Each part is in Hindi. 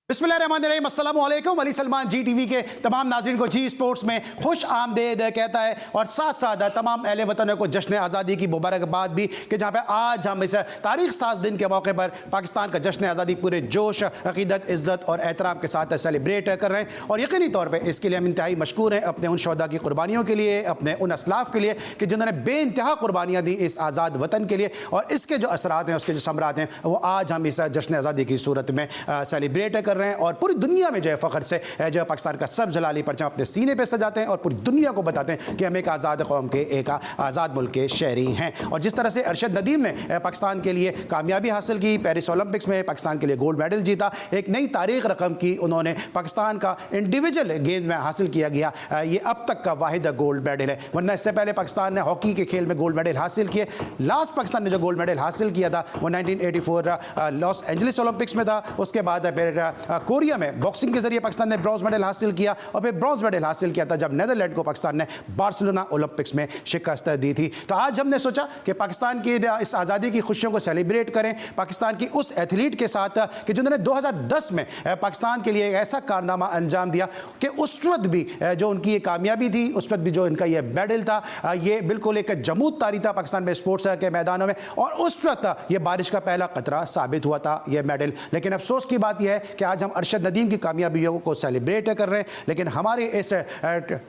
बिस्मिल्लाहिर्रहमानिर्रहीम, अस्सलामु अलैकुम। अली सलमान जी टीवी के तमाम नाज़रीन को जी स्पोर्ट्स में खुश आमदेद कहता है और साथ साथ तमाम अहले वतन को जश्न आज़ादी की मुबारकबाद भी कि जहाँ पे आज हम इस तारीख साज दिन के मौके पर पाकिस्तान का जश्न आज़ादी पूरे जोश, अक़ीदत, इज़्ज़त और एहतराम के साथ सेलिब्रेट कर रहे हैं। और यकीनी तौर पर इसके लिए हम इंतहाई मशकूर हैं अपने उन शोहदा की कुर्बानियों के लिए, अपने उन असलाफ़ के लिए कि जिन्होंने बेइंतहा कुर्बानियाँ दी इस आज़ाद वतन के लिए, और इसके जो असरात हैं, उसके जो समरात हैं, वो आज हम इस जश्न आज़ादी की सूरत में सेलिब्रेट कर रहे हैं। और पूरी दुनिया में जो है फ़ख्र से जो है पाकिस्तान का सब जलाली परचम अपने सीने पे सजाते हैं और पूरी दुनिया को बताते हैं कि हम एक आज़ाद कौम के, एक आज़ाद मुल्क के शहरी हैं। और जिस तरह से अरशद नदीम ने पाकिस्तान के लिए कामयाबी हासिल की, पेरिस ओलंपिक्स में पाकिस्तान के लिए गोल्ड मेडल जीता, एक नई तारीख रकम की उन्होंने पाकिस्तान का इंडिविजुअल गेंद में हासिल किया गया, ये अब तक का वाहिद गोल्ड मेडल है। वरना इससे पहले पाकिस्तान ने हॉकी के खेल में गोल्ड मेडल हासिल किए। लास्ट पाकिस्तान ने जो गोल्ड मेडल हासिल किया था वो 1984 लॉस एंजलिस ओलंपिक्स में था। उसके बाद फिर कोरिया में बॉक्सिंग के जरिए पाकिस्तान ने ब्रॉन्ज मेडल हासिल किया और फिर ब्रॉन्ज मेडल हासिल किया था जब नीदरलैंड को पाकिस्तान ने बार्सिलोना ओलंपिक्स में शिकस्त दी थी। तो आज हमने सोचा कि पाकिस्तान की इस आज़ादी की खुशियों को सेलिब्रेट करें पाकिस्तान की उस एथलीट के साथ कि जिन्होंने 2010 में पाकिस्तान के लिए एक ऐसा कारनामा अंजाम दिया कि उस वक्त भी जो उनकी ये कामयाबी थी, उस वक्त भी जो इनका ये मेडल था, ये बिल्कुल एक जमूद तारी था पाकिस्तान में स्पोर्ट्स के मैदानों में, और उस वक्त ये बारिश का पहला कतरा साबित हुआ था ये मेडल। लेकिन अफसोस की बात यह है कि आज हम अरशद नदीम की कामयाबियों को सेलिब्रेट कर रहे हैं, लेकिन हमारे इस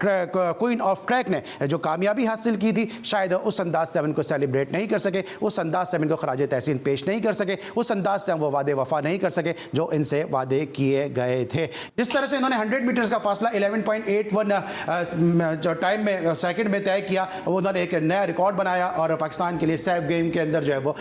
क्वीन ऑफ ट्रैक ने जो कामयाबी हासिल की थी शायद उस अंदाज से हम इनको सेलिब्रेट नहीं कर सके, उस अंदाज से हम इनको खराज तहसीन पेश नहीं कर सके, उस अंदाज से हम वो वादे वफा नहीं कर सके जो इनसे वादे किए गए थे। जिस तरह से इन्होंने 100 मीटर्स का फासला 11.81 जो टाइम में सेकंड में तय किया, वो उन्होंने एक नया रिकॉर्ड बनाया और पाकिस्तान के लिए सैफ गेम के अंदर जो है वो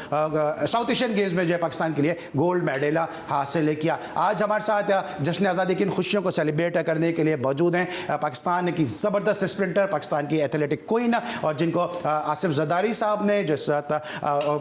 साउथ एशियन गेम्स में जो है पाकिस्तान के लिए गोल्ड मेडल हासिल किया। आज हमारे साथ जश्न आज़ादी की इन खुशियों को सेलिब्रेट करने के लिए मौजूद हैं पाकिस्तान की ज़बरदस्त स्प्रिंटर, पाकिस्तान की एथलेटिक क्वीन, और जिनको आसिफ ज़रदारी साहब ने जो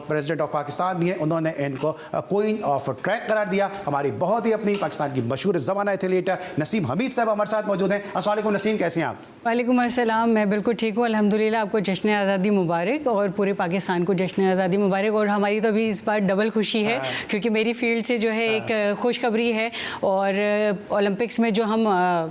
प्रेसिडेंट ऑफ पाकिस्तान भी हैं, उन्होंने इनको क्वीन ऑफ ट्रैक करार दिया। हमारी बहुत ही अपनी पाकिस्तान की मशहूर ज़माना एथलीट नसीम हमीद साहब हमारे साथ मौजूद हैं। अस्सलाम वालेकुम नसीम, कैसे हैं आप? वालेकुम अस्सलाम, मैं बिल्कुल ठीक हूँ अल्हम्दुलिल्लाह। आपको जश्न आज़ादी मुबारक और पूरे पाकिस्तान को जश्न आज़ादी मुबारक। और हमारी तो अभी इस बार डबल खुशी है क्योंकि मेरी फील्ड से जो है एक खुशखबरी है, और ओलंपिक्स में जो हम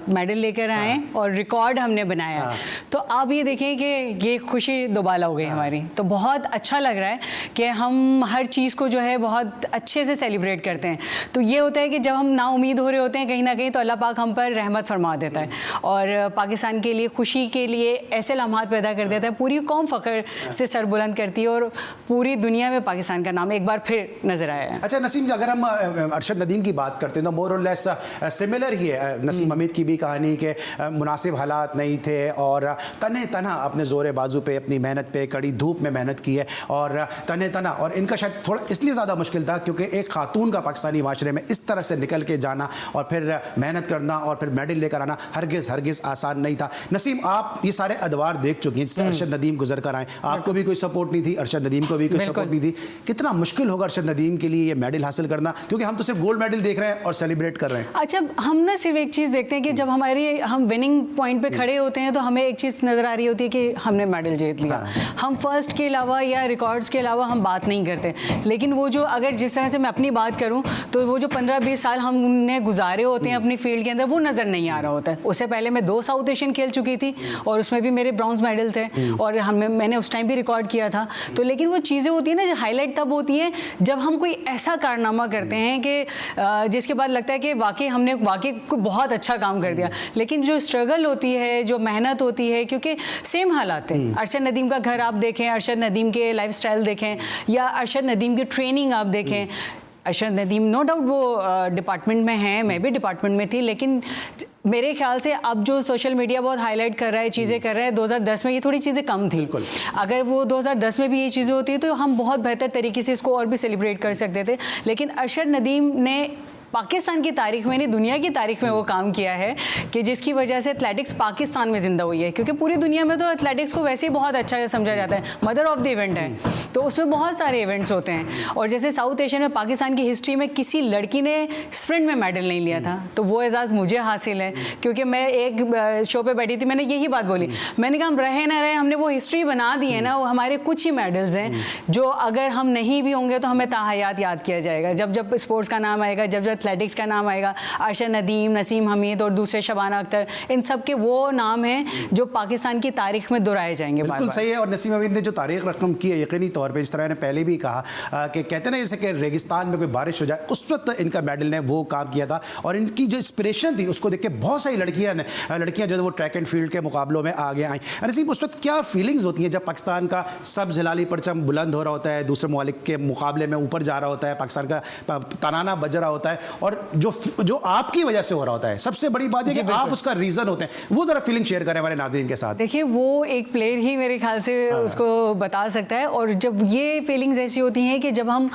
मेडल लेकर आए और रिकॉर्ड हमने बनाया, तो आप ये देखें कि ये खुशी दोबाला हो गई हमारी। तो बहुत अच्छा लग रहा है कि हम हर चीज़ को जो है बहुत अच्छे से सेलिब्रेट करते हैं। तो ये होता है कि जब हम ना उम्मीद हो रहे होते हैं कहीं ना कहीं, तो अल्लाह पाक हम पर रहमत फरमा देता है और पाकिस्तान के लिए खुशी के लिए ऐसे लम्हात पैदा कर देता है। पूरी कौम फ़ख्र से सर बुलंद करती है और पूरी दुनिया में पाकिस्तान का नाम एक बार फिर नजर आया है। अच्छा नसीम, अगर हम अरशद नदीम की बात करते हैं तो मोर और लेस सिमिलर ही है नसीम हमीद की भी कहानी के मुनासिब हालात नहीं थे और तने तना अपने ज़ोर बाजू पे, अपनी मेहनत पे, कड़ी धूप में मेहनत की है और तने तना, और इनका शायद थोड़ा इसलिए ज़्यादा मुश्किल था क्योंकि एक खातून का पाकिस्तानी माशरे में इस तरह से निकल के जाना और फिर मेहनत करना और फिर मेडल लेकर आना हरगिज़ आसान नहीं था। नसीम, आप ये सारे अदवार देख चुकी हैं जिससे अरशद नदीम गुजर कर आए, आपको भी कोई सपोर्ट नहीं थी, अरशद नदीम को भी कोई सपोर्ट नहीं थी। कितना मुश्किल होगा अरशद नदीम के लिए ये मेडल हासिल करना, क्योंकि हम तो सिर्फ गोल्ड मेडल देख रहे हैं और सेलिब्रेट कर रहे हैं। अच्छा, हम ना सिर्फ एक चीज़ देखते हैं कि जब हम विनिंग पॉइंट पे खड़े होते हैं तो हमें एक चीज़ नज़र आ रही होती है कि हमने मेडल जीत लिया। हम फर्स्ट के अलावा या रिकॉर्ड्स के अलावा हम बात नहीं करते। लेकिन वो जो, अगर जिस तरह से मैं अपनी बात करूं तो वो जो 15-20 साल हमने गुजारे होते हैं अपनी फील्ड के अंदर, वो नज़र नहीं आ रहा होता है। उससे पहले मैं 2 साउथ एशियन खेल चुकी थी और उसमें भी मेरे ब्रॉन्ज मेडल थे और मैंने उस टाइम भी रिकॉर्ड किया था। तो लेकिन वो चीज़ें होती हैं ना, जो हाईलाइट तब होती है जब हम कोई ऐसा कारनामा करते हैं कि जिसके बाद लगता है कि हमने वाकई बहुत अच्छा काम कर दिया। लेकिन जो स्ट्रगल होती है, जो मेहनत होती है, क्योंकि सेम हालात हैं। अरशद नदीम का घर आप देखें, अरशद नदीम के लाइफस्टाइल देखें, या अरशद नदीम की ट्रेनिंग आप देखें। अरशद नदीम नो डाउट वो डिपार्टमेंट में हैं, मैं भी डिपार्टमेंट में थी, लेकिन मेरे ख्याल से अब जो सोशल मीडिया बहुत हाईलाइट कर रहा है, चीज़ें कर रहा है, 2010 में ये थोड़ी चीज़ें कम थी। अगर वो 2010 में भी ये चीज़ें होती तो हम बहुत बेहतर तरीके से इसको और भी सेलिब्रेट कर सकते थे। लेकिन अरशद नदीम ने पाकिस्तान की तारीख में नहीं, दुनिया की तारीख में वो काम किया है कि जिसकी वजह से एथलेटिक्स पाकिस्तान में ज़िंदा हुई है। क्योंकि पूरी दुनिया में तो एथलेटिक्स को वैसे ही बहुत अच्छा समझा जाता है, मदर ऑफ द इवेंट है, तो उसमें बहुत सारे इवेंट्स होते हैं। और जैसे साउथ एशियन में पाकिस्तान की हिस्ट्री में किसी लड़की ने स्प्रिंट में मेडल नहीं लिया था, तो वो एजाज़ मुझे हासिल है। क्योंकि मैं एक शो पर बैठी थी, मैंने यही बात बोली, मैंने कहा हम रहे ना रहे, हमने वो हिस्ट्री बना दी है ना, वो हमारे कुछ ही मेडल्स हैं जो अगर हम नहीं भी होंगे तो हमें ताहयात याद किया जाएगा। जब जब स्पोर्ट्स का नाम आएगा, जब जब एथलेटिक्स का नाम आएगा, अर्शद नदीम, नसीम हमीद और दूसरे शबाना अख्तर, इन सब के वो नाम हैं जो पाकिस्तान की तारीख में दोहराए जाएंगे बार बिल्कुल बार। सही है। और नसीम हमीद ने जो तारीख रकम की है यकीनी तौर पे, जिस तरह ने पहले भी कहा कि कहते हैं ना जैसे कि रेगिस्तान में कोई बारिश हो जाए, उस वक्त इनका मेडल ने वो काम किया था। और इनकी जो इंस्पिरेशन थी उसको देख के बहुत सारी लड़कियां जो वो ट्रैक एंड फील्ड के मुकाबलों में आगे आई। नसीम, उस वक्त क्या फीलिंग्स होती हैं जब पाकिस्तान का सब्ज़ हिलाली परचम बुलंद हो रहा होता है, दूसरे मुमालिक के मुकाबले में ऊपर जा रहा होता है, पाकिस्तान का तराना बज रहा होता है, और जो आपकी वजह से हो रहा होता है, सबसे बड़ी बात है कि आप उसका रीज़न होते हैं, वो ज़रा फीलिंग शेयर करें हमारे नाज़रीन के साथ। देखिए, वो एक प्लेयर ही मेरे ख्याल से उसको बता सकता है। और जब ये फीलिंग्स ऐसी होती हैं कि जब हम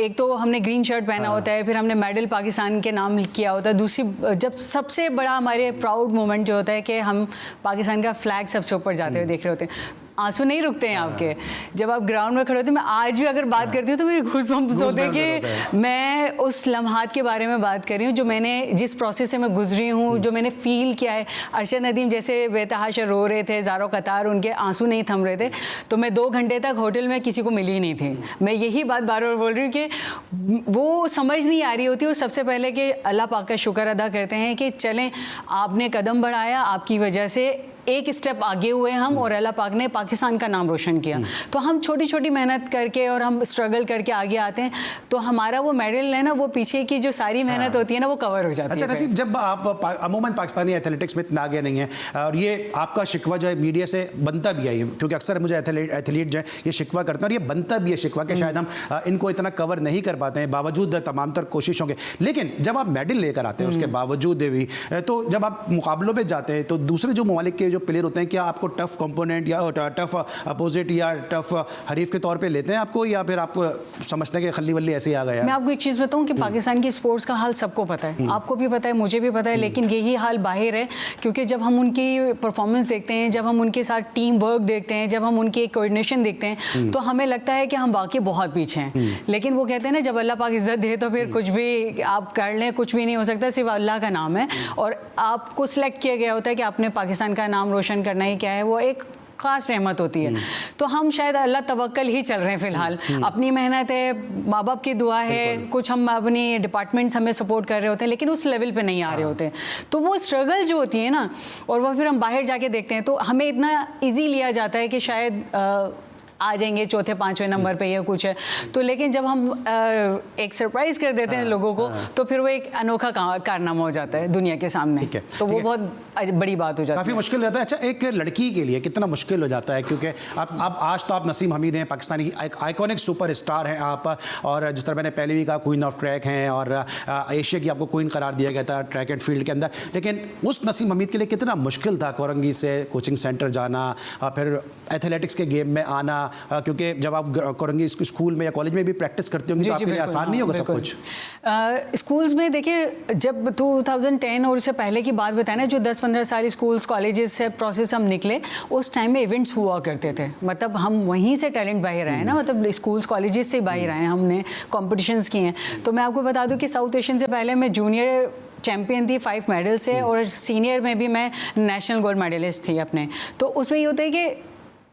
एक तो हमने ग्रीन शर्ट पहना होता है, फिर हमने मेडल पाकिस्तान के नाम किया होता है, दूसरी जब सबसे बड़ा हमारे प्राउड मोमेंट जो होता है कि हम पाकिस्तान का फ्लैग सबसे ऊपर जाते हुए देख रहे होते हैं, आंसू नहीं रुकते हैं आपके जब आप ग्राउंड में खड़े होते हैं। मैं आज भी अगर बात करती हूँ तो मेरे गूज़बम्प्स होते हैं कि मैं उस लम्हात के बारे में बात कर रही हूँ जो मैंने जिस प्रोसेस से मैं गुजरी हूँ, जो मैंने फ़ील किया है। अर्शद नदीम जैसे बेतहाशा रो रहे थे, ज़ारो कतार, उनके आंसू नहीं थम रहे थे, तो मैं 2 घंटे तक होटल में किसी को मिली ही नहीं थी। मैं यही बात बार बार बोल रही हूँ कि वो समझ नहीं आ रही होती। और सबसे पहले कि अल्लाह पाक का शुक्र अदा करते हैं कि चलें, आपने कदम बढ़ाया, आपकी वजह से एक स्टेप आगे हुए हम, और अल्लाह पाक ने पाकिस्तान का नाम रोशन किया। तो हम छोटी छोटी मेहनत करके और हम स्ट्रगल करके आगे आते हैं, तो हमारा वो मेडल है ना, वो पीछे की जो सारी मेहनत होती है ना, वो कवर हो जाती है। अच्छा नसीब, जब आप अमूमन पाकिस्तानी एथलेटिक्स में इतना आगे नहीं है, और ये आपका शिकवा जो है मीडिया से बनता भी है, क्योंकि अक्सर मुझे एथलीट जो है ये शिकवा करते हैं, और ये बनता भी है शिकवा कि शायद हम इनको इतना कवर नहीं कर पाते हैं बावजूद तमाम तर कोशिशों के। लेकिन जब आप मेडल लेकर आते हैं उसके बावजूद भी, तो जब आप मुकाबलों में जाते हैं तो दूसरे जो ममालिक के जो प्लेयर होते हैं, क्या आपको टफ कंपोनेंट या टफ अपोजिट या टफ हरीफ के तौर पे लेते हैं आपको, या फिर आप समझते हैं कि खल्ली वल्ली ऐसे ही आ गया? मैं आपको एक चीज़ बताऊं कि पाकिस्तान की स्पोर्ट्स का हाल सबको पता है, आपको भी पता है, मुझे भी पता है, लेकिन यही हाल बाहर है। क्योंकि जब हम उनकी परफॉर्मेंस देखते हैं, जब हम उनके साथ टीम वर्क देखते हैं, जब हम उनकी कोऑर्डिनेशन देखते हैं, तो हमें लगता है कि हम वाकई बहुत पीछे हैं। लेकिन वो कहते हैं ना, जब अल्लाह पाक इज्जत दे तो फिर कुछ भी आप कर लें, कुछ भी नहीं हो सकता, सिर्फ अल्लाह का नाम है। और आपको सिलेक्ट किया गया होता है कि आपने पाकिस्तान का नाम रोशन करना ही क्या है, वो एक खास रहमत होती है। तो हम शायद अल्लाह तवक्कल ही चल रहे हैं फिलहाल, अपनी मेहनत है, माँ बाप की दुआ है, कुछ हम अपनी डिपार्टमेंट्स हमें सपोर्ट कर रहे होते हैं, लेकिन उस लेवल पे नहीं आ रहे होते। तो वो स्ट्रगल जो होती है ना, और वो फिर हम बाहर जाके देखते हैं, तो हमें इतना ईजी लिया जाता है कि शायद आ जाएंगे चौथे 5वें नंबर पे, या कुछ है तो। लेकिन जब हम एक सरप्राइज कर देते हैं लोगों को, तो फिर वो एक अनोखा कारनामा हो जाता है दुनिया के सामने। तो वो बहुत बड़ी बात हो जाती है, काफ़ी मुश्किल रहता है। अच्छा, एक लड़की के लिए कितना मुश्किल हो जाता है, क्योंकि आप आज तो आप नसीम हमीद हैं, पाकिस्तानी एक आइकॉनिक सुपर स्टार हैं आप, और जिस तरह मैंने पहले भी कहा क्वीन ऑफ ट्रैक हैं, और एशिया की आपको क्वीन करार दिया गया था ट्रैक एंड फील्ड के अंदर। लेकिन उस नसीम हमीद के लिए कितना मुश्किल था कोरंगी से कोचिंग सेंटर जाना, और फिर एथलेटिक्स के गेम में आना, क्योंकि जब आप कोरंगी स्कूल में या कॉलेज में भी प्रैक्टिस करते होंगे तो आपके लिए आसान नहीं होगा सब कुछ। स्कूल्स में देखिए, जब 2010 और उससे पहले की बात बताएं ना, जो 10-15 साल स्कूल्स कॉलेजेस से प्रोसेस हम निकले, उस टाइम में इवेंट्स हुआ करते थे। मतलब हम वहीं से टैलेंट बाहर आए ना, मतलब स्कूल्स कॉलेजेस से बाहर आए, हमने कॉम्पिटिशन्स किए हैं। तो मैं आपको बता दूं कि साउथ एशियन से पहले मैं जूनियर चैम्पियन थी 5 मेडल से, और सीनियर में भी मैं नेशनल गोल्ड मेडलिस्ट थी अपने। तो उसमें ये होता है कि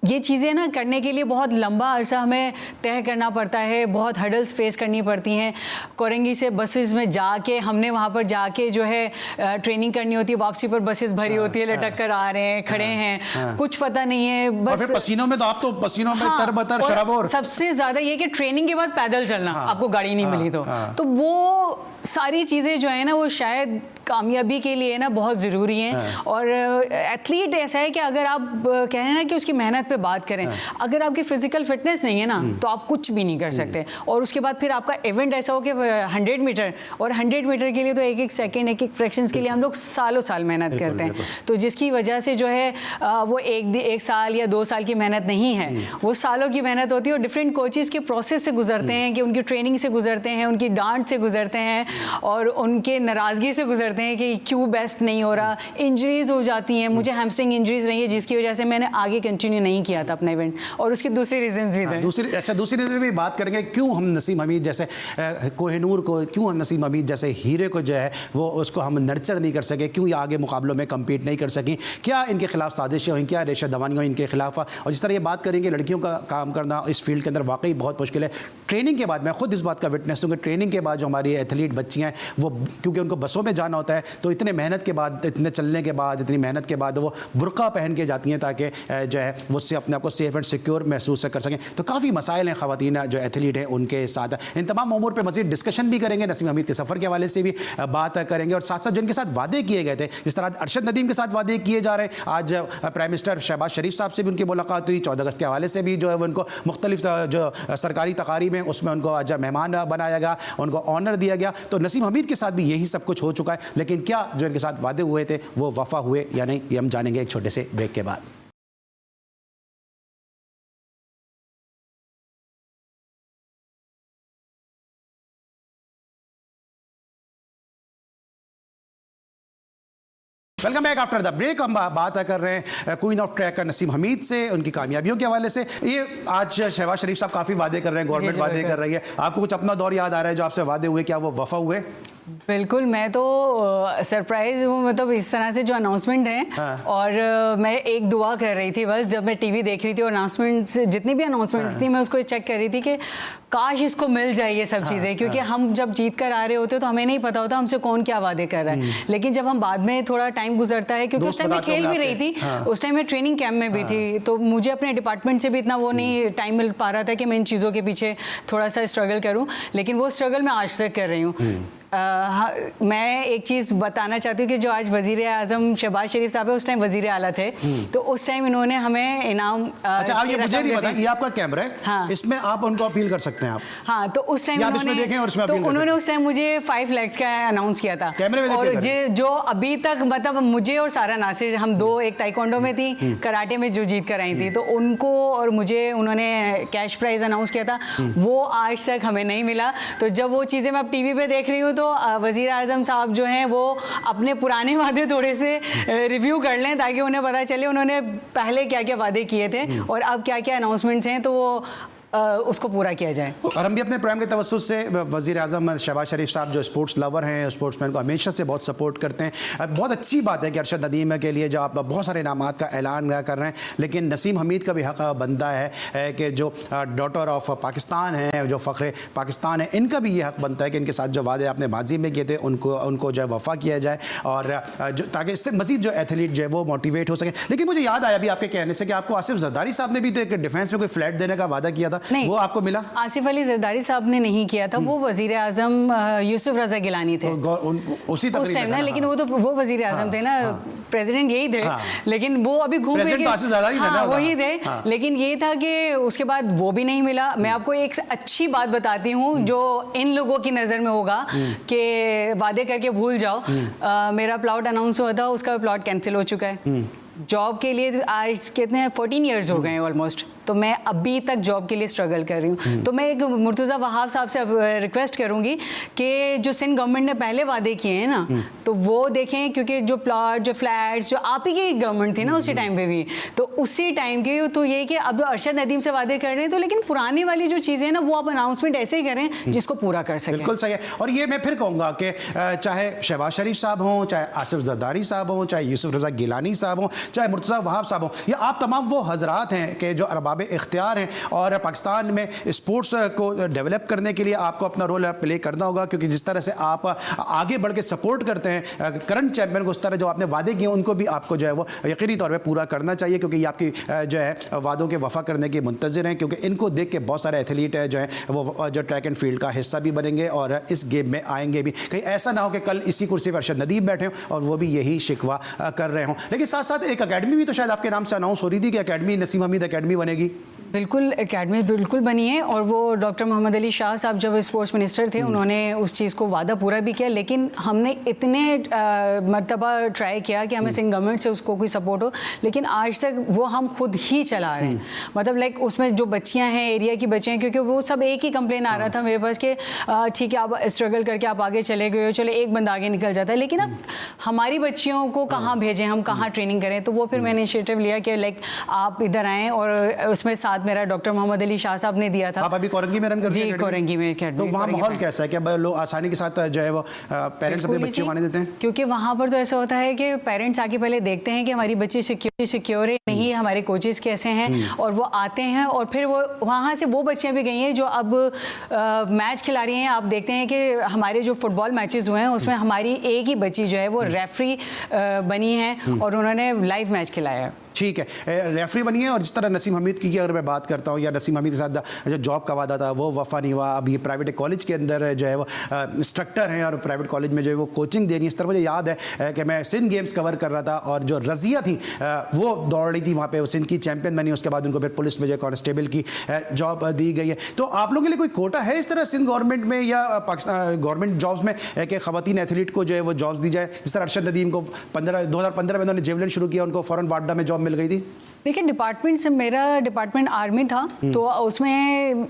ये चीज़ें ना करने के लिए बहुत लंबा अरसा हमें तय करना पड़ता है, बहुत हर्डल्स फेस करनी पड़ती हैं। कोरंगी से बसेस में जाके हमने वहाँ पर जाके जो है ट्रेनिंग करनी होती है, वापसी पर बसेस भरी होती है, लटक कर आ रहे हैं, खड़े हैं, कुछ पता नहीं है, बस। और फिर पसीनों में, तो आप तो पसीनों में तरबतर शराबोर। सबसे ज़्यादा ये कि ट्रेनिंग के बाद पैदल चलना, आपको गाड़ी नहीं मिली तो वो सारी चीज़ें जो है ना, वो शायद कामयाबी के लिए ना बहुत ज़रूरी हैं। और एथलीट ऐसा है कि अगर आप कह रहे हैं ना कि उसकी मेहनत पे बात करें, अगर आपकी फिजिकल फिटनेस नहीं है ना, तो आप कुछ भी नहीं कर सकते। और उसके बाद फिर आपका इवेंट ऐसा हो कि 100 मीटर, और 100 मीटर के लिए तो एक सेकेंड, एक फ्रैक्शंस के लिए हम लोग सालों साल मेहनत करते हैं। तो जिसकी वजह से जो है वो एक साल या 2 साल की मेहनत नहीं है, वो सालों की मेहनत होती है। और डिफरेंट कोचेस के प्रोसेस से गुजरते हैं, कि उनकी ट्रेनिंग से गुजरते हैं, उनकी डांट से गुजरते हैं, और उनके नाराज़गी से गुजरते जाते हैं कि क्यों बेस्ट नहीं हो रहा, इंजरीज हो जाती हैं। मुझे हैमस्ट्रिंग इंजरीज रही है जिसकी वजह से मैंने आगे कंटिन्यू नहीं किया था अपना इवेंट, और उसके दूसरे रीजंस भी थे। दूसरी रीजन भी बात करेंगे, क्यों हम नसीम हमीद जैसे कोहिनूर को, क्यों हम नसीम हमीद जैसे हीरे को जो है वो उसको हम नर्चर नहीं कर सके, क्यों ये आगे मुकाबलों में कम्पीट नहीं कर सकी, क्या इनके खिलाफ साजिशें हुई, क्या रेशा दवानियाँ हुई इनके खिलाफ। और जिस तरह ये बात करेंगे लड़कियों का काम करना इस फील्ड के अंदर वाकई बहुत मुश्किल है। ट्रेनिंग के बाद मैं खुद इस बात का विटनेस हूँ कि ट्रेनिंग के बाद जो हमारी एथलीट बच्चियाँ हैं वो, क्योंकि उनको बसों में जाना होता है, तो इतने मेहनत के बाद, इतने चलने के बाद, इतनी मेहनत के बाद वो बुर्का पहन के जाती हैं ताकि जो है वो से अपने आप को सेफ एंड सिक्योर महसूस कर सकें। तो काफ़ी मसाइल हैं ख़वातीन जो एथलीट हैं उनके साथ। इन तमाम उमूर पर मज़ीद डिस्कशन भी करेंगे, नसीम हमीद के सफ़र के हवाले से भी बात करेंगे, और साथ साथ जिनके साथ वादे किए गए थे, जिस तरह अरशद नदीम के साथ वादे किए जा रहे हैं। आज प्राइम मिनिस्टर शहबाज शरीफ साहब से भी उनकी मुलाकात हुई, 14 अगस्त के हवाले से भी जो है वो उनको मुख्तलिफ जो सरकारी तकारीब हैं उसमें उनको आज मेहमान बनाया गया, उनको ऑनर दिया गया। तो नसीम हमीद के साथ भी यही सब कुछ हो चुका है, लेकिन क्या जो इनके साथ वादे हुए थे वो वफा हुए या नहीं, ये हम जानेंगे एक छोटे से ब्रेक के बाद। Welcome back after the break. हम बात कर रहे हैं queen of track Naseem Hameed से, उनकी कामयाबियों के हवाले से। ये आज शहबाज शरीफ साहब काफ़ी वादे कर रहे हैं, गवर्नमेंट वादे कर रही है। आपको कुछ अपना दौर याद आ रहा है जो आपसे वादे हुए, क्या वो वफा हुए? बिल्कुल, मैं तो सरप्राइज हूँ, मतलब इस तरह से जो अनाउंसमेंट है। हाँ। और मैं एक दुआ कर रही थी बस, जब मैं टीवी देख रही थी और अनाउंसमेंट्स, जितनी भी अनाउंसमेंट्स थी, मैं उसको चेक कर रही थी कि काश इसको मिल जाए ये सब चीज़ें, क्योंकि हम जब जीत कर आ रहे होते तो हमें नहीं पता होता हमसे कौन क्या वादे कर रहा है। लेकिन जब हम बाद में थोड़ा टाइम गुजरता है, क्योंकि उस टाइम मैं खेल भी रही थी, उस टाइम मैं ट्रेनिंग कैंप में भी थी, तो मुझे अपने डिपार्टमेंट से भी इतना वो नहीं टाइम मिल पा रहा था कि मैं इन चीज़ों के पीछे थोड़ा सा स्ट्रगल करूँ, लेकिन वो स्ट्रगल मैं आज तक कर रही हूँ। मैं एक चीज़ बताना चाहती हूँ कि जो आज वज़ीर आज़म शहबाज शरीफ साहब है, उस टाइम वज़ीर आला थे, तो उस टाइम इन्होंने हमें इनाम। अच्छा, आप ये मुझे नहीं पता, ये आपका कैमरा है। हाँ। इसमें आप उनको अपील कर सकते हैं आप। हाँ, तो उस टाइम उन्होंने उस टाइम मुझे 5 lakhs का अनाउंस किया था, और जो अभी तक, मतलब मुझे और सारा नासिर, हम दो, एक ताइक्वांडो में थी, कराटे में जो जीत कर आई थी, तो उनको और मुझे उन्होंने कैश प्राइज अनाउंस किया था, वो आज तक हमें नहीं मिला। तो जब वो चीज़ें मैं अब टीवी पे देख रही हूँ तो वज़ीर आज़म साहब जो हैं वो अपने पुराने वादे थोड़े से रिव्यू कर लें, ताकि उन्हें पता चले उन्होंने पहले क्या क्या वादे किए थे और अब क्या क्या अनाउंसमेंट्स हैं, तो वो उसको पूरा किया जाए। और हम भी अपने प्रोग्राम के तवस्सुस से वज़ीर आज़म शहबाज शरीफ साहब जो स्पोर्ट्स लवर हैं, स्पोर्ट्समैन को हमेशा से बहुत सपोर्ट करते हैं। बहुत अच्छी बात है कि अरशद नदीम के लिए जो आप बहुत सारे इनामात का ऐलान कर रहे हैं, लेकिन नसीम हमीद का भी हक़ बनता है कि जो डॉटर ऑफ पाकिस्तान है, जो फ़ख्र पाकिस्तान है, इनका भी ये हक़ बनता है कि इनके साथ जो वादे आपने माजी में किए थे उनको जो है वफ़ा किया जाए, और जो ताकि इससे मज़ीद जो एथलीट जो है वो मोटिवेट हो सके। लेकिन मुझे याद आया अभी आपके कहने से कि आपको आसिफ जरदारी साहब ने भी तो एक डिफेंस में कोई फ्लैट देने का वादा किया था, वो आपको मिला? आसिफ अली जरदारी साहब ने नहीं किया था, वो वजीर आजम यूसुफ रजा गिलानी थे उसी टाइम ना, लेकिन वो वजीर आजम थे ना, प्रेसिडेंट यही थे, लेकिन वो अभी घूम फिर के वही थे, लेकिन ये था कि उसके बाद वो भी नहीं मिला। मैं आपको एक अच्छी बात बताती हूँ जो इन लोगों की नज़र में होगा कि वादे करके भूल जाओ। मेरा प्लॉट अनाउंस हुआ था, उसका प्लॉट कैंसिल हो चुका है। जॉब के लिए आज कितने 14 ईयर्स हो गए हैं ऑलमोस्ट, तो मैं अभी तक जॉब के लिए स्ट्रगल कर रही हूँ। तो मैं एक मुर्तज़ा वहाब साहब से रिक्वेस्ट करूँगी कि जो सिंध गवर्नमेंट ने पहले वादे किए हैं ना, तो वो देखें, क्योंकि जो प्लॉट, जो फ्लैट्स, जो आप ही की गवर्नमेंट थी ना उसी टाइम पे भी, तो उसी टाइम के तो ये कि अब अरशद नदीम से वादे कर रहे हैं, तो लेकिन पुरानी वाली जो चीज़ें हैं ना, वो आप अनाउंसमेंट ऐसे ही करें जिसको पूरा कर सकें। बिल्कुल सही है। और ये मैं फिर कहूँगा कि चाहे शहबाज शरीफ साहब हों, चाहे आसिफ जरदारी साहब हों, चाहे यूसुफ रजा गिलानी साहब हों, चाहे मुर्तज़ा वहाब साहब हों, ये आप तमाम वो हजरात हैं कि जो अरबाब इख्तियार हैं, और पाकिस्तान में स्पोर्ट्स को डेवलप करने के लिए आपको अपना रोल प्ले करना होगा, क्योंकि जिस तरह से आप आगे बढ़ के सपोर्ट करते हैं करंट चैंपियन को, उस तरह जो आपने वादे किए उनको भी आपको जो है वो यकीनी तौर पे पूरा करना चाहिए, क्योंकि ये आपकी जो है वादों के वफा करने के मुंतज़िर हैं, क्योंकि इनको देख के बहुत सारे एथलीट जो हैं वो जो ट्रैक एंड फील्ड का हिस्सा भी बनेंगे और इस गेम में आएंगे भी। कहीं ऐसा ना हो कि कल इसी कुर्सी पर अरशद नदीम बैठे हों और वो भी यही शिकवा कर रहे हों। लेकिन साथ साथ एक अकेडमी भी तो शायद आपके नाम से अनाउंस हो रही थी कि अकेडमी नसीम हमीद अकेडमी बनेगी। बिल्कुल एकेडमी बिल्कुल बनी है और वो डॉक्टर मोहम्मद अली शाह साहब जब स्पोर्ट्स मिनिस्टर थे उन्होंने उस चीज़ को वादा पूरा भी किया, लेकिन हमने इतने मरतबा ट्राई किया कि हमें सिंध गवर्नमेंट से उसको कोई सपोर्ट हो, लेकिन आज तक वो हम खुद ही चला रहे हैं। मतलब लाइक उसमें जो बच्चियाँ हैं, एरिया की बच्चियाँ, क्योंकि वो सब एक ही कंप्लेन आ रहा था मेरे पास कि ठीक है आप स्ट्रगल करके आप आगे चले गए हो, चलो एक बंदा आगे निकल जाता है, लेकिन अब हमारी बच्चियों को कहाँ भेजें, हम कहाँ ट्रेनिंग करें। तो वो फिर मैंने इनिशिएटिव लिया कि लाइक आप इधर आएँ, और उसमें साथ मेरा डॉक्टर मोहम्मद अली शाह साहब ने दिया था। आप अभी कोरंगी में रन करते हैं? जी, कोरंगी में। तो वहाँ माहौल कैसा है? क्या लोग आसानी के साथ जो है वो पेरेंट्स अपने बच्चे को आने देते हैं? क्योंकि वहाँ पर तो ऐसा होता है कि पेरेंट्स आके पहले देखते हैं कि हमारी बच्ची सिक्योर है नहीं, हमारे कोचेस कैसे हैं, और वो आते हैं, और फिर वो वहाँ से वो बच्चियाँ भी गई हैं जो अब मैच खिला रही हैं। आप देखते हैं कि हमारे जो फुटबॉल मैचेस हुए हैं उसमें हमारी एक ही बच्ची जो है वो रेफरी बनी है और उन्होंने लाइव मैच खिलाया है। ठीक है, रेफरी बनी है। और जिस तरह नसीम हमीद की अगर मैं बात करता हूँ, या नसीम हमीद के साथ जो जॉब का वादा था वो वफा नहीं हुआ। अब ये प्राइवेट कॉलेज के अंदर जो है वो इंस्ट्रक्टर हैं और प्राइवेट कॉलेज में जो है वो कोचिंग दे रही है। इस तरह मुझे याद है कि मैं सिंध गेम्स कवर कर रहा था और जो रज़िया थी वो दौड़ रही थी वहाँ पर, सिंध की चैंपियन बनी। उसके बाद उनको फिर पुलिस में जो कांस्टेबल की जॉब दी गई है। तो आप लोगों के लिए कोई कोटा है इस तरह सिंध गवर्नमेंट में या पाकिस्तान गवर्नमेंट जॉब्स में कि ख़वातीन एथलीट को जो है वो जॉब्स दी जाए? जिस तरह अरशद नदीम को 2015 में उन्होंने जेवलिन शुरू किया, उनको फ़ौरन वाडा में जॉब मिल गई थी। देखिए, डिपार्टमेंट से मेरा डिपार्टमेंट आर्मी था, तो उसमें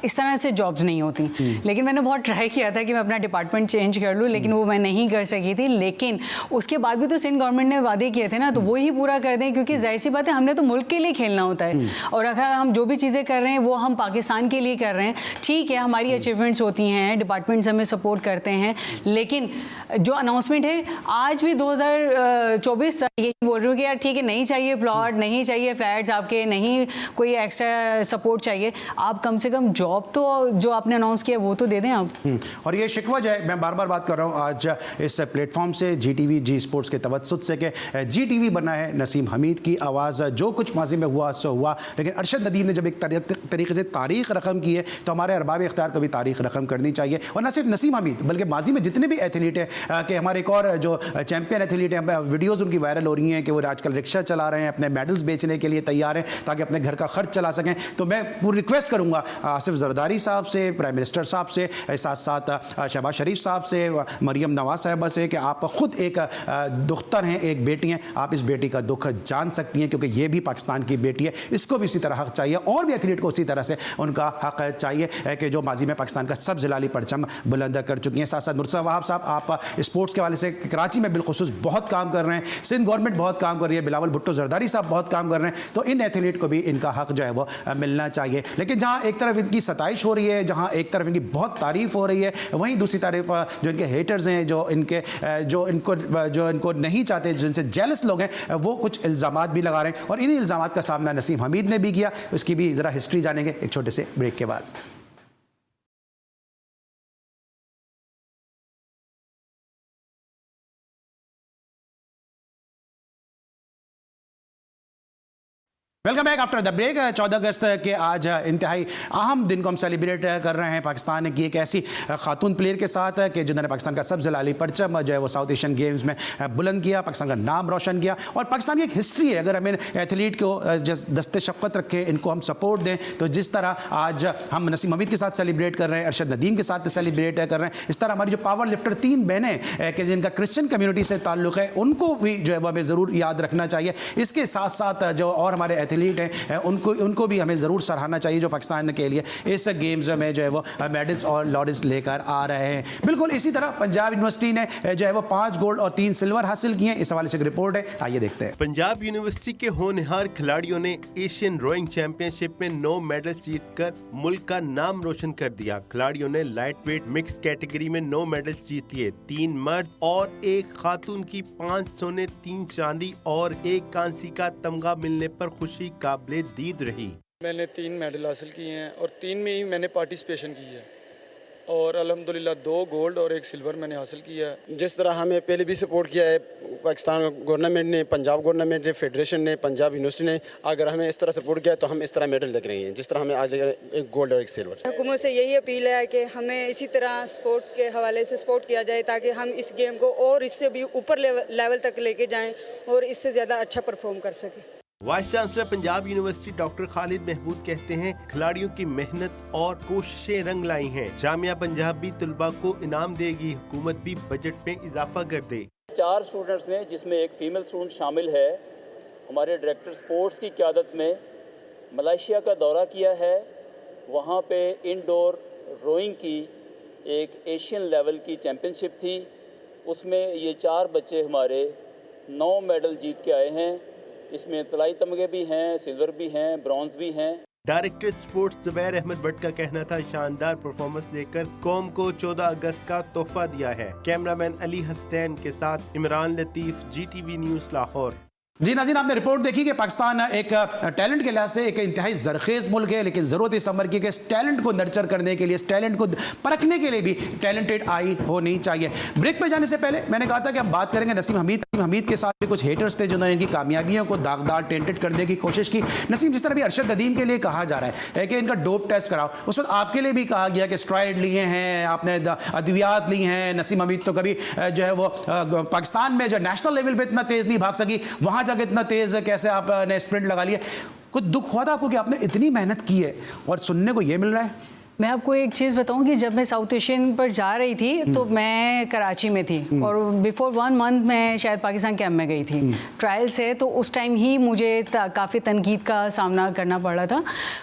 इस तरह से जॉब्स नहीं होती। लेकिन मैंने बहुत ट्राई किया था कि मैं अपना डिपार्टमेंट चेंज कर लूँ, लेकिन वो मैं नहीं कर सकी थी। लेकिन उसके बाद भी तो सिंध गवर्नमेंट ने वादे किए थे ना, तो वही पूरा कर दें, क्योंकि जाहिर सी बात है हमने तो मुल्क के लिए खेलना होता है। और अगर हम जो भी चीज़ें कर रहे हैं वो हम पाकिस्तान के लिए कर रहे हैं, ठीक है, हमारी अचीवमेंट्स होती हैं, डिपार्टमेंट्स हमें सपोर्ट करते हैं, लेकिन जो अनाउंसमेंट है आज भी 2024 तक यही बोल रही हूँ कि यार ठीक है, नहीं चाहिए प्लॉट, नहीं चाहिए फ्लैट्स आपके, नहीं कोई एक्स्ट्रा सपोर्ट चाहिए, आप कम से कम जॉब तो जो आपने अनाउंस किया वो तो दे दें आप। और ये शिकवा जो है, मैं बार बार बात कर रहा हूँ आज इस प्लेटफॉर्म से, GTV जी स्पोर्ट्स के तवज्जुद से, कि GTV बना है नसीम हमीद की आवाज़। जो कुछ माजी में हुआ सो हुआ, लेकिन अरशद नदीम ने जब एक तरीके से तारीख रकम की है तो हमारे अरबाब इख्तियार को भी तारीख रकम करनी चाहिए। और न सिर्फ नसीम हमीद बल्कि माजी में जितने भी एथलीट हैं, कि हमारे एक और जो चैंपियन एथलीट हैं, वीडियोज़ उनकी वायरल हो रही हैं कि वो आजकल रिक्शा चला रहे हैं, अपने मेडल्स बेचने के लिए तैयार हैं ताकि अपने घर का खर्च चला सकें। तो मैं पूरी रिक्वेस्ट करूंगा आसिफ जरदारी साहब से, प्राइम मिनिस्टर साहब से, साथ साथ शहबाज शरीफ साहब से, मरियम नवाज साहबा से, कि आप खुद एक दुख्तर हैं, एक बेटी हैं, आप इस बेटी का दुख जान सकती हैं, क्योंकि ये भी पाकिस्तान की बेटी है, इसको भी इसी तरह हक चाहिए, और भी एथलीट को उसी तरह से उनका हक चाहिए कि जो माजी में पाकिस्तान का सब जिलाली परचम बुलंद कर चुकी हैं। साथ साथ मुर्तज़ा वहाब साहब, आप स्पोर्ट्स के वाले से कराची में बिलखुसूस बहुत काम कर रहे हैं, सिंध गवर्नमेंट बहुत काम कर रही है, बिलावल भुट्टो जरदारी साहब बहुत काम कर रहे हैं। तो इन एथलीट को भी इनका हक जो है वो मिलना चाहिए। लेकिन जहां एक तरफ इनकी सताइश हो रही है, जहां एक तरफ इनकी बहुत तारीफ हो रही है, वहीं दूसरी तरफ जो इनके हेटर्स हैं, जो इनको नहीं चाहते, जिनसे जेलस लोग हैं, वो कुछ इल्ज़ामात भी लगा रहे हैं। और इन्हीं इल्ज़ामात का सामना नसीम हमीद ने भी किया। उसकी भी ज़रा हिस्ट्री जानेंगे एक छोटे से ब्रेक के बाद। Welcome back after the break. 14 अगस्त के आज इंतहाई अहम दिन को हम सेलिब्रेट कर रहे हैं पाकिस्तान की एक ऐसी खातून प्लेयर के साथ कि जिन्होंने पाकिस्तान का सब जलाली परचम जो है वो साउथ एशियन गेम्स में बुलंद किया, पाकिस्तान का नाम रोशन किया। और पाकिस्तान की एक हिस्ट्री है, अगर हमें एथलीट को दस्ते शफ़क़त रखें, इनको हम सपोर्ट दें, तो जिस तरह आज हम नसीम हमीद के साथ सेलिब्रेट कर रहे हैं, अरशद नदीम के साथ सेलिब्रेट कर रहे हैं, इस तरह हमारी जो पावर लिफ्टर 3 बहनें कि जिनका क्रिश्चियन कम्युनिटी से ताल्लुक़ है, उनको भी जो है वो हमें ज़रूर याद रखना चाहिए। इसके साथ साथ जो और हमारे एथलीट हैं उनको भी हमें ज़रूर सराहना चाहिए, जो पाकिस्तान के लिए इस गेम्स में जो है वो मेडल्स और लॉर्ड्स लेकर आ रहे हैं। बिल्कुल इसी तरह पंजाब यूनिवर्सिटी ने जो है वो 5 गोल्ड और 3 सिल्वर हासिल किए हैं। इस हवाले से एक रिपोर्ट है, आइए देखते हैं। पंजाब यूनिवर्सिटी के होनहार खिलाड़ियों ने एशियन रोइंग चैंपियनशिप में 9 मेडल्स जीतकर मुल्क का नाम रोशन कर दिया। खिलाड़ियों ने लाइट वेट मिक्स कैटेगरी में 9 मेडल्स जीत लिए, 3 मर्द और 1 खातून की 5 सोने, 3 चांदी और 1 कांसी का तमगा मिलने पर खुशी काबिले दीद रही। मैंने 3 मेडल हासिल किए हैं और 3 में ही मैंने पार्टिसिपेशन की है, और अल्हम्दुलिल्लाह 2 गोल्ड और 1 सिल्वर मैंने हासिल किया है। जिस तरह हमें पहले भी सपोर्ट किया है पाकिस्तान गवर्नमेंट ने, पंजाब गवर्नमेंट ने, फेडरेशन ने, पंजाब यूनिवर्सिटी ने, अगर हमें इस तरह सपोर्ट किया तो हम इस तरह मेडल लग रहे हैं, जिस तरह हमें आज 1 गोल्ड और 1 सिल्वर। हुकूमत से यही अपील है कि हमें इसी तरह स्पोर्ट्स के हवाले से सपोर्ट किया जाए, ताकि हम इस गेम को और इससे भी ऊपर लेवल तक लेके जाएं और इससे ज़्यादा अच्छा परफॉर्म कर सकें। Vice chancellor Punjab university doctor Khalid Mahmood कहते हैं खिलाड़ियों की मेहनत और कोशिशें रंग लाई हैं। जामिया पंजाब भी तुलबा को इनाम देगी, हुकूमत भी बजट में इजाफा कर दे। 4 स्टूडेंट्स ने, जिसमें एक फ़ीमेल स्टूडेंट शामिल है, हमारे डायरेक्टर स्पोर्ट्स की क़यादत में मलेशिया का दौरा किया है। वहाँ पे इंडोर रोइंग की एक एशियन लेवल की चैम्पियनशिप थी, उसमें ये 4 बच्चे हमारे 9 मेडल जीत के आए हैं। इसमें तलाई तमगे भी हैं, सिल्वर भी हैं, ब्रॉन्ज भी हैं। डायरेक्टर स्पोर्ट्स जुबैर अहमद भट्ट का कहना था शानदार परफॉर्मेंस देकर कौम को 14 अगस्त का तोहफा दिया है। कैमरामैन अली हसनैन के साथ इमरान लतीफ, GTV न्यूज़ लाहौर। जी नाज़रीन, आपने रिपोर्ट देखी कि पाकिस्तान एक टैलेंट के लिहाज से एक इंतहाई जरखेज़ मुल्क है, लेकिन ज़रूरत इस अमर की कि इस टैलेंट को नर्चर करने के लिए, इस टैलेंट को परखने के लिए भी टैलेंटेड आई होनी चाहिए। ब्रेक पे जाने से पहले मैंने कहा था कि हम बात करेंगे नसीम हमीद के साथ भी कुछ हेटर्स थे जिन्होंने इनकी कामयाबियों को दागदार टेंटेड करने की कोशिश की। नसीम, जिस तरह भी अरशद नदीम के लिए कहा जा रहा है कि इनका डोप टेस्ट कराओ, उस वक्त आपके लिए भी कहा गया कि स्ट्राइड लिए हैं, आपने अद्वियात ली हैं। नसीम हमीद तो कभी जो है वो पाकिस्तान में जो नेशनल लेवल पे इतना तेज़ नहीं भाग सकी, वहाँ जाकर इतना तेज़ कैसे आपने स्प्रिंट लगा लिया? कुछ दुख हुआ था आपको कि आपने इतनी मेहनत की है और सुनने को ये मिल रहा है? मैं आपको एक चीज़ बताऊं कि जब मैं साउथ एशियन पर जा रही थी तो मैं कराची में थी और बिफोर 1 मंथ मैं शायद पाकिस्तान कैंप में गई थी ट्रायल से। तो उस टाइम ही मुझे काफ़ी तनकीद का सामना करना पड़ रहा था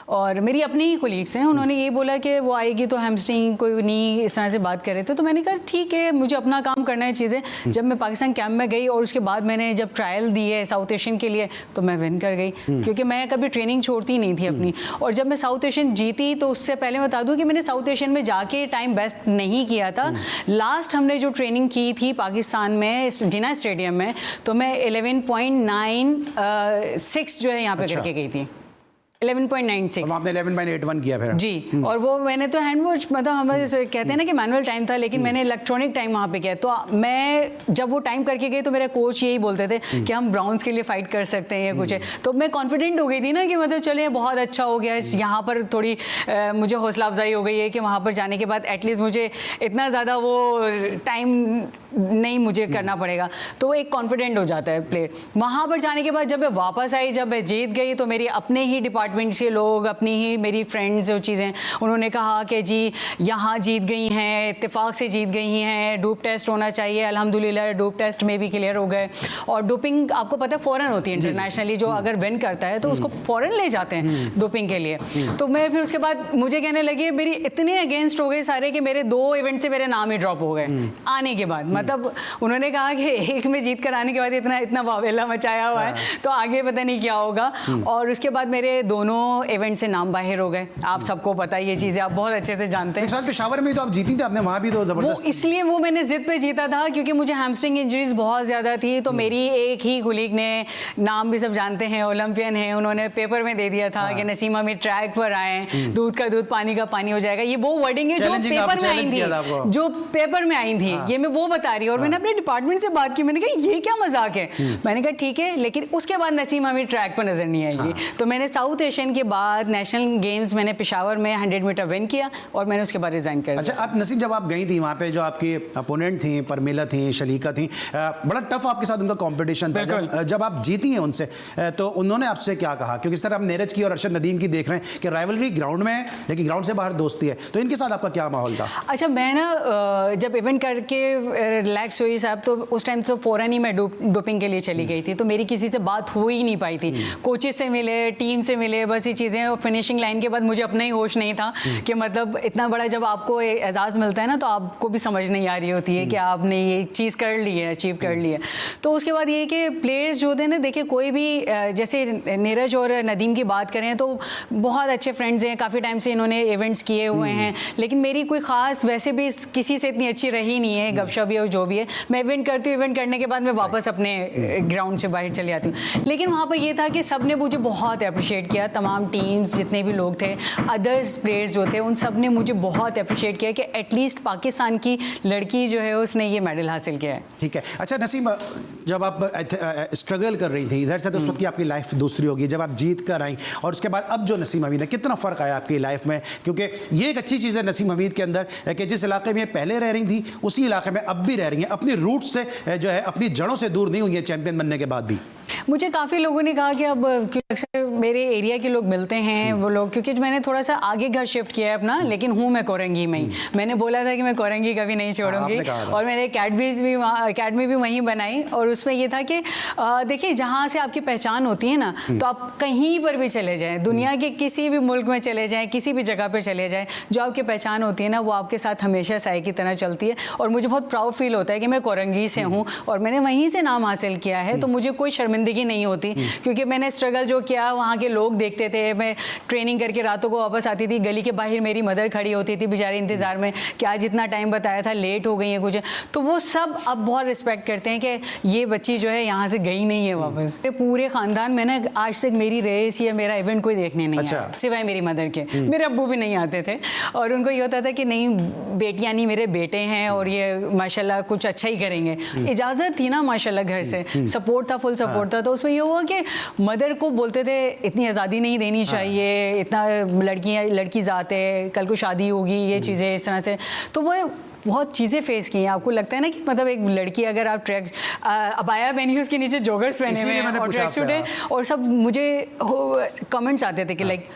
और मेरी अपनी ही कोलीग्स हैं, उन्होंने ये बोला कि वो आएगी तो हैमस्ट्रिंग कोई नहीं, इस तरह से बात कर रहे थे। तो मैंने कहा ठीक है, मुझे अपना काम करना है चीज़ें। जब मैं पाकिस्तान कैंप में गई और उसके बाद मैंने जब ट्रायल दी है साउथ एशियन के लिए तो मैं विन कर गई, क्योंकि मैं कभी ट्रेनिंग छोड़ती नहीं थी अपनी। और जब मैं साउथ एशियन जीती तो उससे पहले बता दूं कि मैंने साउथ एशियन में जाके टाइम बेस्ट नहीं किया था। लास्ट हमने जो ट्रेनिंग की थी पाकिस्तान में जिना स्टेडियम में, तो मैं 11.96 जो है यहाँ पे करके गई थी। 11.96 आपने 11.81 किया फिर? जी, और वो मैंने तो हैंड वॉच, मतलब हम कहते हैं ना कि मैनुअल टाइम था, लेकिन मैंने इलेक्ट्रॉनिक टाइम वहाँ पे किया। तो मैं जब वो टाइम करके गई तो मेरे कोच यही बोलते थे कि हम ब्राउन्स के लिए फाइट कर सकते हैं या कुछ है। तो मैं कॉन्फिडेंट हो गई थी ना कि मतलब चलिए बहुत अच्छा हो गया। यहाँ पर थोड़ी मुझे हौसला अफजाई हो गई है कि वहाँ पर जाने के बाद एटलीस्ट मुझे इतना ज़्यादा वो टाइम नहीं मुझे करना पड़ेगा, तो एक कॉन्फिडेंट हो जाता है प्लेयर। वहाँ पर जाने के बाद जब मैं वापस आई, जब मैं जीत गई, तो मेरी अपने ही डिपार्टमेंट के लोग, अपनी ही मेरी फ्रेंड्स जो चीज़ें, उन्होंने कहा कि जी यहाँ जीत गई हैं, इत्तेफाक से जीत गई हैं, डोप टेस्ट होना चाहिए। अल्हम्दुलिल्लाह डोप टेस्ट में भी क्लियर हो गए। और डोपिंग आपको पता है फ़ौरन होती है इंटरनेशनली, जो अगर विन करता है तो उसको फ़ौरन ले जाते हैं डोपिंग के लिए। तो मैं फिर उसके बाद मुझे कहने लगे, मेरी इतने अगेंस्ट हो गए सारे कि मेरे 2 इवेंट से मेरे नाम ही ड्रॉप हो गए आने के बाद। मतलब उन्होंने कहा कि एक में जीत कर आने के बाद इतना वावेला मचाया हुआ है तो आगे पता नहीं क्या होगा। और उसके बाद मेरे दोनों इवेंट से नाम बाहर हो गए। आप सबको पता है ये चीज़ें, आप बहुत अच्छे से जानते हैं। पेशावर में तो आप जीती थी, आपने वहाँ भी तो जबरदस्त। वो इसलिए वो मैंने जिद पे जीता था क्योंकि मुझे हैमस्ट्रिंग इंजरीज बहुत ज़्यादा थी। तो मेरी एक ही कुलीग ने, नाम भी सब जानते हैं, ओलंपियन है, उन्होंने पेपर में दे दिया था कि नसीमा में ट्रैक पर आए, दूध का दूध पानी का पानी हो जाएगा। ये वो वर्डिंग है जो पेपर में आई थी, जो पेपर में आई थी, ये मैं वो बता रही हूँ। और मैंने अपने डिपार्टमेंट से बात की, मैंने कहा ये क्या मजाक है। मैंने कहा ठीक है, लेकिन उसके बाद नसीमा में ट्रैक पर नजर नहीं आएगी। तो मैंने साउथ एशियन के बाद नेशनल गेम्स मैंने पेशावर में 100 मीटर विन किया और मैंने उसके बाद रिजाइन कर दिया। अच्छा, आप नसीम जब आप गई थी वहाँ पे, जो आपकी अपोनेंट थी परमिला थी, शलीका थी, बड़ा टफ आपके साथ उनका कंपटीशन था। जब आप जीती हैं उनसे तो उन्होंने आपसे क्या कहा? क्योंकि इस तरह आप नीरज की और अरशद नदीम की देख रहे हैं कि राइवलरी ग्राउंड में है लेकिन ग्राउंड से बाहर दोस्ती है, तो इनके साथ आपका क्या माहौल था? अच्छा, मैं ना जब इवेंट करके रिलैक्स हुई साहब, तो उस टाइम तो फ़ौरन ही मैं डोपिंग के लिए चली गई थी। तो मेरी किसी से बात हो ही नहीं पाई थी, कोचेस से मिले, टीम से मिले, बस ये चीज़ें। फिनिशिंग लाइन के बाद मुझे अपना ही होश नहीं था कि मतलब इतना बड़ा जब आपको एजाज़ मिलता है ना, तो आपको भी समझ नहीं आ रही होती है कि आपने ये चीज़ कर ली है, अचीव कर ली है। तो उसके बाद ये कि प्लेयर्स जो थे ना, देखिए कोई भी, जैसे नीरज और नदीम की बात करें तो बहुत अच्छे फ्रेंड्स हैं, काफ़ी टाइम से इन्होंने इवेंट्स किए हुए हैं, लेकिन मेरी कोई ख़ास वैसे भी किसी से इतनी अच्छी रही नहीं है, गपशप या जो भी है। मैं इवेंट करती हूँ, इवेंट करने के बाद मैं वापस अपने ग्राउंड से बाहर चली जाती हूँ। लेकिन वहाँ पर यह था कि सब ने मुझे बहुत अप्रिशिएट किया, तमाम टीम्स जितने भी लोग थे, अदर्स प्लेयर्स जो थे, उन सब ने मुझे बहुत अप्रिशिएट किया कि एटलीस्ट पाकिस्तान की लड़की जो है उसने ये मेडल हासिल किया है। ठीक है। अच्छा नसीम, जब आप स्ट्रगल कर रही थी, ज़ाहिर सी उस वक्त की आपकी लाइफ दूसरी होगी, जब आप जीत कर आई और उसके बाद अब जो नसीम हमीद है, कितना फ़र्क आया आपकी लाइफ में? क्योंकि ये एक अच्छी चीज़ है नसीम हमीद के अंदर कि जिस इलाके में पहले रह रही थी उसी इलाके में अब भी रह रही हैं, अपनी रूट्स से जो है, अपनी जड़ों से दूर नहीं हुई हैं चैंपियन बनने के बाद भी। मुझे काफ़ी लोगों ने कहा कि अब क्योंकि अक्सर मेरे एरिया के लोग मिलते हैं वो लोग, क्योंकि मैंने थोड़ा सा आगे घर शिफ्ट किया है अपना, लेकिन हूँ मैं कोरंगी में ही। मैंने बोला था कि मैं कोरंगी कभी नहीं छोड़ूंगी, और मैंने अकेडमी भी वहीं बनाई। और उसमें ये था कि देखिए, जहाँ से आपकी पहचान होती है ना, तो आप कहीं पर भी चले जाएँ, दुनिया के किसी भी मुल्क में चले जाएँ, किसी भी जगह पर चले जाएँ, जो आपकी पहचान होती है ना, वो आपके साथ हमेशा साई की तरह चलती है। और मुझे बहुत प्राउड फील होता है कि मैं कोरंगी से हूँ और मैंने वहीं से नाम हासिल किया है, तो मुझे कोई शर्मिंदगी नहीं होती, क्योंकि मैंने स्ट्रगल जो किया, वहाँ के लोग देखते थे, मैं ट्रेनिंग करके रातों को वापस आती थी, गली के बाहर मेरी मदर खड़ी होती थी बेचारी इंतज़ार में कि आज इतना टाइम बताया था, लेट हो गई है कुछ, तो वो सब अब बहुत रिस्पेक्ट करते हैं कि ये बच्ची जो है यहाँ से गई नहीं है वापस। पूरे ख़ानदान में ना आज तक मेरी रेस या मेरा इवेंट कोई देखने नहीं आया, सिवाय मेरी मदर के। मेरे अब्बू भी नहीं आते थे, और उनको ये होता था कि नहीं, बेटियाँ नहीं, मेरे बेटे हैं और ये माशाल्लाह कुछ अच्छा ही करेंगे। इजाज़त थी ना माशाल्लाह घर से, सपोर्ट था, फुल सपोर्ट था। तो उसमें ये हुआ कि मदर को बोलते थे इतनी आज़ादी नहीं देनी चाहिए, इतना लड़की ज़ात है, कल को शादी होगी, ये चीज़ें इस तरह से। तो वो बहुत चीज़ें फेस की हैं। आपको लगता है ना कि मतलब एक लड़की अगर आप अबाया पहनी, उसके नीचे जॉगर्स पहने हुए हैं और ट्रैक सूट है, और सब मुझे कमेंट्स आते थे कि लाइक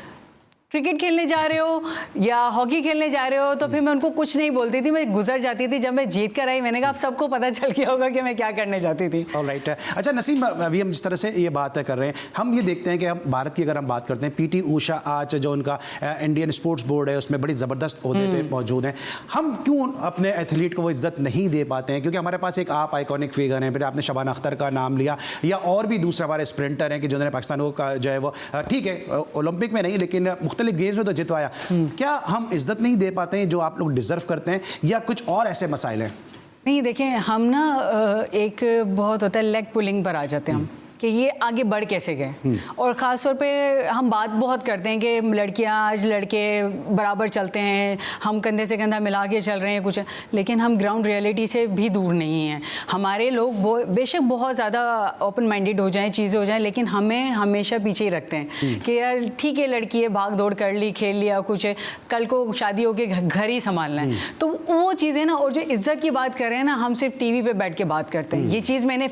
क्रिकेट खेलने जा रहे हो या हॉकी खेलने जा रहे हो, तो फिर मैं उनको कुछ नहीं बोलती थी, मैं गुजर जाती थी। जब मैं जीत कर आई, मैंने कहा अब सबको पता चल गया होगा कि मैं क्या करने जाती थी। ऑलराइट। अच्छा नसीम, अभी हम जिस तरह से ये बात कर रहे हैं, हम ये देखते हैं कि हम भारत की अगर हम बात करते हैं, पीटी ऊषा आज जो उनका इंडियन स्पोर्ट्स बोर्ड है उसमें बड़ी ज़बरदस्त ओहदे पे मौजूद हैं। हम क्यों अपने एथलीट को वो इज्जत नहीं दे पाते हैं? क्योंकि हमारे पास एक आप आइकॉनिक फिगर हैं, फिर आपने शबाना अख्तर का नाम लिया, या और भी दूसरे हमारे स्प्रिंटर हैं कि जिन्होंने पाकिस्तान को जो है वो ठीक है ओलंपिक में नहीं लेकिन मुख्तलिफ गेम्स में तो जितवाया। क्या हम इज्जत नहीं दे पाते हैं जो आप लोग डिजर्व करते हैं, या कुछ और ऐसे मसाइल हैं? नहीं, देखें, हम ना एक बहुत होता है लेग पुलिंग पर आ जाते हैं हम, कि ये आगे बढ़ कैसे गए। और ख़ास तौर पे हम बात बहुत करते हैं कि लड़कियां आज लड़के बराबर चलते हैं, हम कंधे से कंधा मिला के चल रहे हैं कुछ, लेकिन हम ग्राउंड रियलिटी से भी दूर नहीं हैं। हमारे लोग बेशक बहुत ज़्यादा ओपन माइंडेड हो जाएं, चीज़ें हो जाएं, लेकिन हमें हमेशा पीछे ही रखते हैं कि यार ठीक है, लड़की है, भाग दौड़ कर ली, खेल लिया कुछ है, कल को शादी होके घर ही संभालना है। तो वो चीज़ें ना, और जो इज्जत की बात कर रहे हैं ना, हम सिर्फ टीवी पे बैठ के बात करते हैं। ये चीज़ मैंने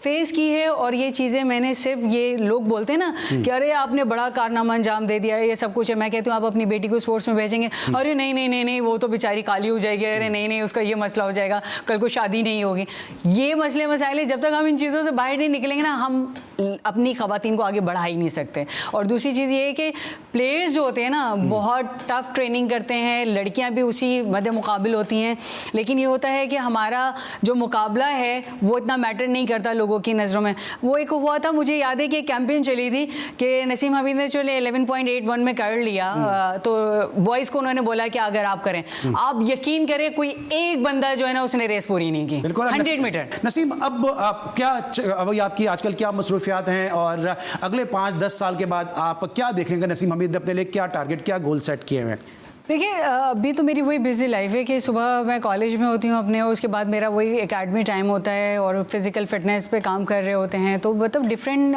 फेस की है, और ये चीज़ें मैंने सिर्फ, ये लोग बोलते हैं ना कि अरे आपने बड़ा कारनामा अंजाम दे दिया है, ये सब कुछ है। मैं कहती हूँ आप अपनी बेटी को स्पोर्ट्स में भेजेंगे, अरे नहीं नहीं नहीं नहीं, वो तो बेचारी काली हो जाएगी, अरे नहीं नहीं, उसका ये मसला हो जाएगा, कल को शादी नहीं होगी। ये मसले मसाइल, जब तक हम इन चीज़ों से बाहर नहीं निकलेंगे ना, हम अपनी ख़वातीन को आगे बढ़ा ही नहीं सकते। और दूसरी चीज़ ये है कि प्लेयर्स जो होते हैं ना, बहुत टफ ट्रेनिंग करते हैं, लड़कियाँ भी उसी मद्दे मुकाबिल होती हैं, लेकिन ये होता है कि हमारा जो मुकाबला है वो इतना मैटर नहीं करता लोगों की नज़रों में। वो एक हुआ था, मुझे याद है कि एक कैंपेन चली थी कि नसीम हमीद ने चले 11.81 में कर लिया, तो बॉयज़ को उन्होंने बोला कि अगर आप करें, आप यकीन करें कोई एक बंदा जो है ना उसने रेस पूरी नहीं की, 100 मीटर। नसीम, अब आप क्या, अब आपकी आजकल क्या मसरूफियात हैं, और अगले 5-10 साल के बाद आप क्या देखेंगे? नसीम हमीद ने अपने लिए क्या टारगेट, क्या गोल सेट किए हुए हैं? देखिए, अभी तो मेरी वही बिजी लाइफ है कि सुबह मैं कॉलेज में होती हूँ अपने, और उसके बाद मेरा वही एकेडमी टाइम होता है, और फिज़िकल फिटनेस पे काम कर रहे होते हैं। तो मतलब डिफरेंट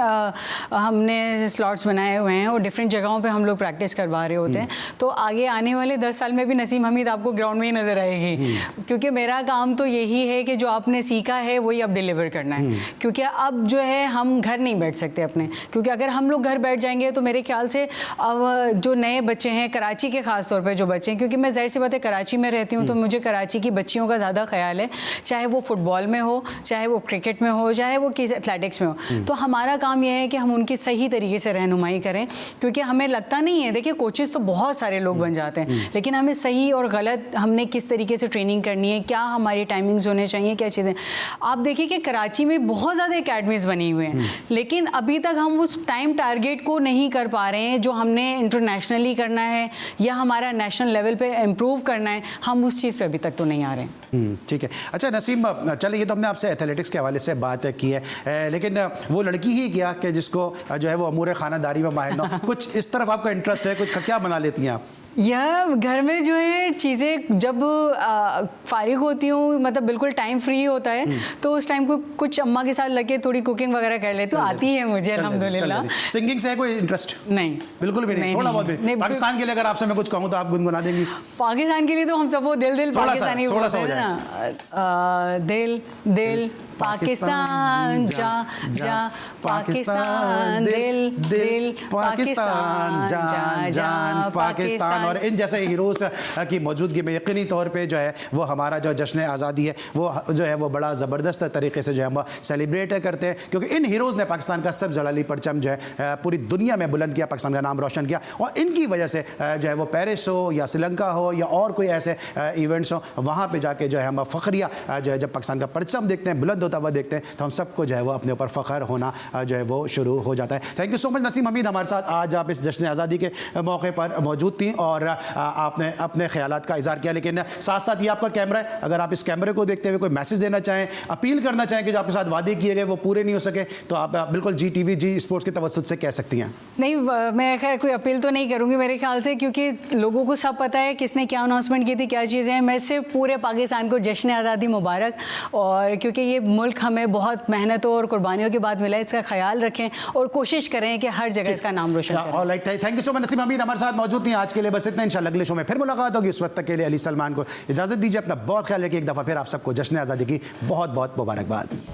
हमने स्लॉट्स बनाए हुए हैं, और डिफरेंट जगहों पे हम लोग प्रैक्टिस करवा रहे होते हैं। तो आगे आने वाले 10 साल में भी नसीम हमीद आपको ग्राउंड में ही नज़र आएगी, क्योंकि मेरा काम तो यही है कि जो आपने सीखा है वही अब डिलीवर करना है। क्योंकि अब जो है हम घर नहीं बैठ सकते अपने, क्योंकि अगर हम लोग घर बैठ जाएंगे तो मेरे ख्याल से अब जो नए बच्चे हैं कराची के ख़ास तौर पर जो बच्चे हैं, क्योंकि मैं ज़ाहिर सी बात है कराची में रहती हूँ, तो मुझे कराची की बच्चियों का ज़्यादा ख्याल है, चाहे वो फुटबॉल में हो, चाहे वो क्रिकेट में हो, चाहे वो किस एथलेटिक्स में हो। तो हमारा काम यह है कि हम उनकी सही तरीके से रहनुमाई करें, क्योंकि हमें लगता नहीं है, देखिए कोचेस तो बहुत सारे लोग बन जाते हैं, लेकिन हमें सही और गलत हमने किस तरीके से ट्रेनिंग करनी है, क्या हमारी टाइमिंग्स होने चाहिए, क्या चीज़ें। आप देखिए कि कराची में बहुत ज़्यादा अकेडमीज़ बनी हुई हैं, लेकिन अभी तक हम उस टाइम टारगेट को नहीं कर पा रहे हैं जो हमने इंटरनेशनली करना है या हमारा नेशनल लेवल पे इम्प्रूव करना है, हम उस चीज़ पे अभी तक तो नहीं आ रहे हैं। ठीक है। अच्छा नसीम, चलिए ये तो हमने आपसे एथलेटिक्स के हवाले से बात की है, लेकिन वो लड़की ही क्या कि जिसको जो है वो अमूर खानादारी में माहिर ना, कुछ इस तरफ आपका इंटरेस्ट है, कुछ क्या बना लेती हैं आप? यह घर में जो है चीज़ें जब फारिग होती हूँ, मतलब बिल्कुल टाइम फ्री होता है, तो उस टाइम को कुछ अम्मा के साथ लगे थोड़ी कुकिंग वगैरह कर लेती हूँ, आती है मुझे अल्हम्दुलिल्लाह। सिंगिंग से है कोई इंटरेस्ट? नहीं, बिल्कुल भी नहीं, थोड़ा बहुत भी। पाकिस्तान के लिए अगर आपसे मैं कुछ कहूँ तो आप गुनगुना देंगी? पाकिस्तान के लिए तो हम सब वो दिल दिल पाकिस्तानी थोड़ा सा बोलते हैं ना, दिल दिल पाकिस्तान जा जा पाकिस्तान दिल दिल पाकिस्तान जान जान पाकिस्तान। और इन जैसे हीरोज़ की मौजूदगी में यकीनी तौर पे जो है वो हमारा जो जश्न आज़ादी है वो जो है वो बड़ा ज़बरदस्त तरीके से जो है हम सेलिब्रेट करते हैं, क्योंकि इन हीरोज़ ने पाकिस्तान का सब जलाली परचम जो है पूरी दुनिया में बुलंद किया, पाकिस्तान का नाम रोशन किया। और इनकी वजह से जो है वो पेरिस हो या श्रीलंका हो या और कोई ऐसे इवेंट्स हो, वहाँ पे जाके जो है हम फ़ख्रिया जो है जब पाकिस्तान का परचम देखते हैं, बुलंद होता हुआ देखते हैं, तो हम सबको जो है वो अपने ऊपर फ़ख्र होना जो है वो शुरू हो जाता है। Thank you so much Naseem Hamid, हमारे साथ आज आप इस जश्न आज़ादी के मौके पर मौजूद थी और आपने अपने ख्यालात का इज़हार किया। लेकिन साथ साथ ये आपका कैमरा है, अगर आप इस कैमरे को देखते हुए कोई मैसेज देना चाहें, अपील करना चाहें कि जो आपके साथ वादे किए गए वो पूरे नहीं हो सके, तो आप बिल्कुल GTV जी स्पोर्ट्स के तवज्जुद से कह सकती हैं। नहीं, मैं खैर कोई अपील तो नहीं करूंगी मेरे ख्याल से, क्योंकि लोगों को सब पता है किसने क्या अनाउंसमेंट की थी, क्या चीज़ें हैं। मैं सिर्फ पूरे पाकिस्तान को जश्न आज़ादी मुबारक, और क्योंकि ये मुल्क हमें बहुत मेहनतों और कुर्बानियों के बाद मिला है, इसका ख्याल रखें और कोशिश करें कि हर जगह इसका नाम रोशन करें। Alright, thank you so much Naseem Hamid, हमारे साथ मौजूद थी। आज के लिए बस इतना, इंशाल्लाह अगले शो में फिर मुलाकात होगी। उस वक्त तक के लिए अली सलमान को इजाज़त दीजिए, अपना बहुत ख्याल रखिए। एक दफ़ा फिर आप सबको जश्न आज़ादी की बहुत बहुत मुबारकबाद।